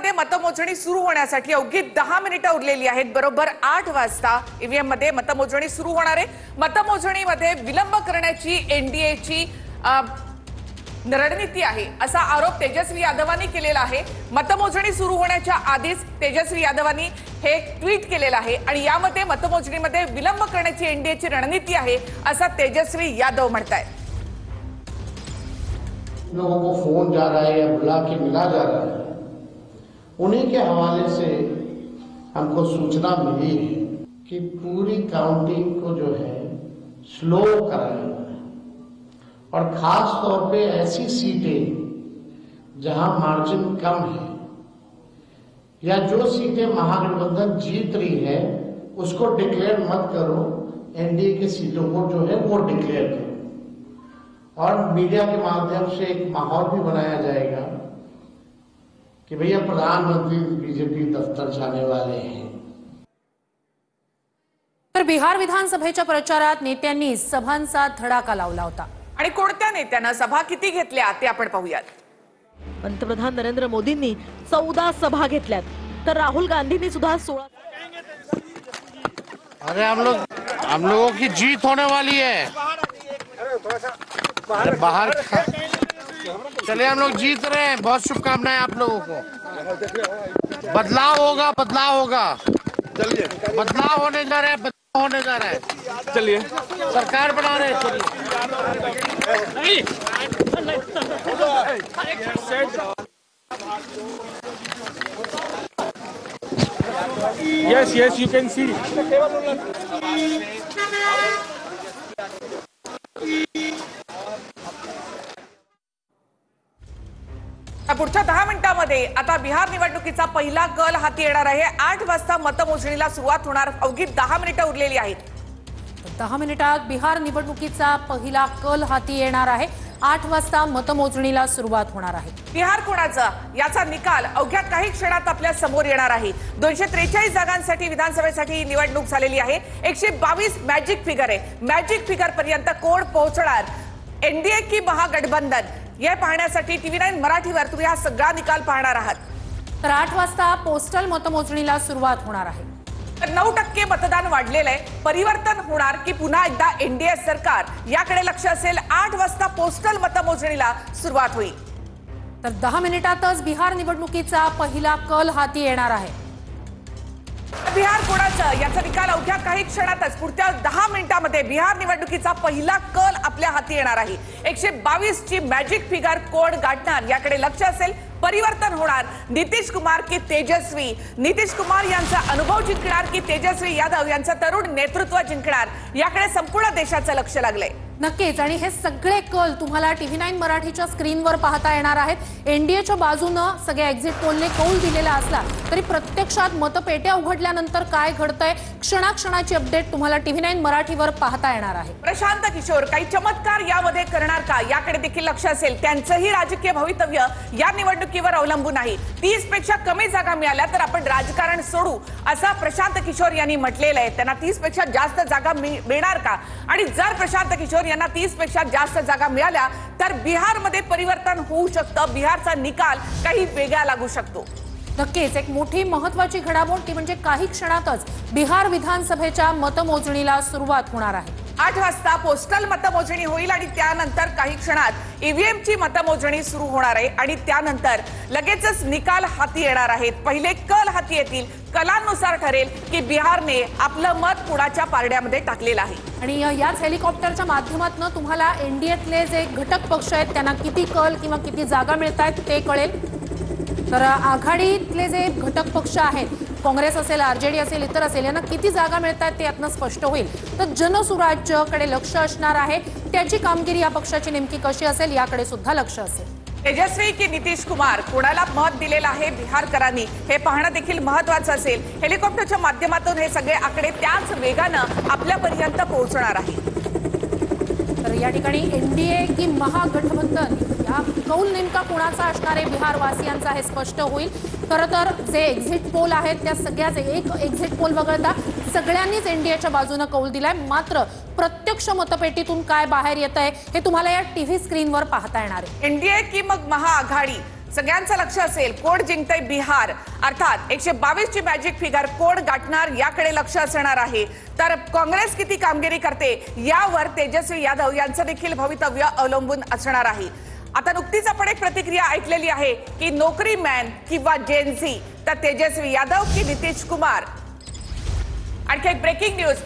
मध्ये मतमोजणी सुरू होण्यासाठी अवघी 10 मिनिटं उरलेली आहेत। बरोबर 8 वाजता ईव्हीएम मध्ये मतमोजणी सुरू होणार आहे। मतमोजणीमध्ये विलंब करण्याची एनडीएची रणनीती आहे असा आरोप तेजस्वी यादवांनी केलेला आहे। मतमोजणी सुरू होण्याच्या आधीच तेजस्वी यादवांनी हे ट्वीट केलेलं आहे आणि यामध्ये मतमोजणीमध्ये विलंब करण्याची एनडीएची रणनीती आहे असा तेजस्वी यादव म्हणतायत। लोगों को फोन जा रहा है या बुला के मिला जा रहा है, उन्हीं के हवाले से हमको सूचना मिली है कि पूरी काउंटिंग को जो है स्लो कराया है और खास तौर पे ऐसी सीटें जहां मार्जिन कम है या जो सीटें महागठबंधन जीत रही है उसको डिक्लेयर मत करो, एनडीए की सीटों को जो है वो डिक्लेयर करो और मीडिया के माध्यम से एक माहौल भी बनाया जाएगा कि भैया प्रधानमंत्री बीजेपी दफ्तर जाने वाले हैं। तर बिहार विधानसभेच्या प्रचारात नेत्यांनी सभांचा धडाका लावला होता आणि कोणत्या नेत्यानं सभा किती घेतल्या ते आपण पाहूयात। पंतप्रधान नरेंद्र मोदींनी 14 सभा घेतल्यात तर राहुल गांधींनी सुद्धा 16। अरे हम लोगों की जीत होने वाली है। अरे बाहर चले, हम लोग जीत रहे हैं। बहुत शुभकामनाएं आप लोगों को। बदलाव होगा, बदलाव होगा। चलिए, बदलाव होने जा रहा है, बदलाव होने जा रहा है। चलिए, सरकार बना रहे हैं। Yes, yes, you can see. पुढच्या 10 मिनिटांमध्ये आता बिहार निवडणुकीचा पहिला कल हाती येणार आहे। 8 वाजता मतमोजणीला सुरुवात होणार। अवघी 10 मिनिटं उरलेली आहेत। 10 मिनिटात बिहार निवडणुकीचा पहिला कल हाती येणार आहे। 8 वाजता मतमोजणीला सुरुवात होणार आहे। बिहार कोणाचा याचा निकाल अवघ्या काही क्षणात आपल्या समोर येणार आहे। 243 जागांसाठी विधानसभेसाठी निवडणूक झालेली आहे। 122 मॅजिक फिगर आहे। मॅजिक फिगर पर्यंत कोण पोहोचणार, एनडीए की महागठबंधन, हे पाहण्यासाठी टीव्ही9 मराठीवर तुम्ही हा सगळा निकाल पाहणार आहात। तर 8 वाजता पोस्टल मतमोजणीला सुरुवात होणार आहे। 9% मतदान वाढलेलं आहे। परिवर्तन होणार की पुन्हा एकदा एनडीए सरकार, याकडे लक्ष असेल। 8 वाजता पोस्टल मतमोजणीला सुरुवात होईल। तर 10 मिनिटातच बिहार निवडणुकीचा पहिला कल हाती येणार आहे। बिहार कोणाचं याचा निकाल अवघ्या काही क्षणातच पुढच्या 10 मिनिटांमध्ये बिहार निवडणुकीचा पहिला कल आपल्या हाती येणार आहे। 122 ची मॅजिक फिगर कोण गाठणार याकडे लक्ष असेल। परिवर्तन होणार, नितीश कुमार की तेजस्वी, नितीश कुमार यांचा अनुभव जिंकणार की तेजस्वी यादव यांचं तरुण नेतृत्व जिंकणार, याकडे संपूर्ण देशाचं लक्ष लागलंय। नक्कीच, आणि हे सगळे कल तुम्हाला टीव्ही9 मराठीच्या स्क्रीनवर पाहता येणार आहेत। एनडीएच्या बाजूनं सगळे एक्झिट पोलने कौल दिलेला असला तरी प्रत्यक्षात मतपेट्या उघडल्यानंतर काय घडतंय, क्षणाक्षणाची अपडेट तुम्हाला टीव्ही9 मराठीवर पाहता येणार आहे। प्रशांत किशोर काही चमत्कार यामध्ये करणार का, याकडे देखील लक्ष असेल। त्यांचंही राजकीय भवितव्य या निवडणुकीवर अवलंबून आहे। 30 पेक्षा कमी जागा मिळाल्या तर आपण राजकारण सोडू असं प्रशांत किशोर यांनी म्हटलेलं आहे। त्यांना 30 पेक्षा जास्त जागा मिळणार का, आणि जर प्रशांत किशोर यांना 30 पेक्षा जास्त जागा मिळाल्या तर बिहारमध्ये परिवर्तन होऊ शकतं। बिहारचा निकाल काही वेगळा लागू शकतो। नक्कीच एक मोठी महत्त्वाची घडामोड ती म्हणजे काही क्षणातच बिहार विधानसभेच्या मतमोजणीला सुरुवात होणार आहे। 8 वाजता पोस्टल मतमोजणी होईल आणि त्यानंतर काही क्षणात ईव्हीएमची मतमोजणी सुरू होणार आहे आणि त्यानंतर लगेचच निकाल हाती येणार आहेत। पहिले कल हाती येतील। कलांनुसार ठरेल की बिहारने आपलं मत कुणाच्या पारड्यामध्ये टाकलेलं आहे। आणि याच हेलिकॉप्टरच्या माध्यमातून तुम्हाला एनडीएतले जे घटक पक्ष आहेत त्यांना किती कल किंवा किती जागा मिळतात ते कळेल। तर आघाडीतले जे घटक पक्ष आहेत, काँग्रेस असेल, आरजेडी असेल, इतर असेल, यांना किती जागा मिळतात ते यातनं स्पष्ट होईल। तर जनसुराज्यकडे लक्ष असणार आहे। त्याची कामगिरी या पक्षाची नेमकी कशी असेल याकडे सुद्धा लक्ष असेल। तेजस्वी की नितीश कुमार, कोणाला मत दिलेलं आहे बिहारकरांनी हे पाहणं देखील महत्त्वाचं असेल। हेलिकॉप्टरच्या माध्यमातून हे सगळे आकडे त्याच वेगानं आपल्यापर्यंत पोहोचणार आहे। तर या ठिकाणी एनडीए की महागठबंधन या कौल नेमका कोणाचा असणार आहे बिहार वासियांचा हे स्पष्ट होईल। खरं तर जे एक्झिट पोल आहेत त्या सगळ्याच, एक एक्झिट पोल वगळता सगळ्यांनीच एनडीएच्या बाजूने कौल दिलाय। मात्र प्रत्यक्ष मतपेटीतून काय बाहेर येत आहे हे तुम्हाला या टीव्ही स्क्रीनवर पाहता येणार आहे। एनडीए की मग महाआघाडी, सगळ्यांचं लक्ष असेल कोण जिंकतंय बिहार, अर्थात 122 ची मॅजिक फिगर कोण गाठणार याकडे लक्ष असणार आहे. तर काँग्रेस किती कामगिरी करते यावर तेजस्वी यादव यांचं देखील भवितव्य अवलंबून असणार आहे. आता नुकतीच आपण एक प्रतिक्रिया ऐकलेली आहे की नोकरी मॅन किंवा जेनझी, तर तेजस्वी यादव की नितीश कुमार. आणखी एक ब्रेकिंग न्यूज.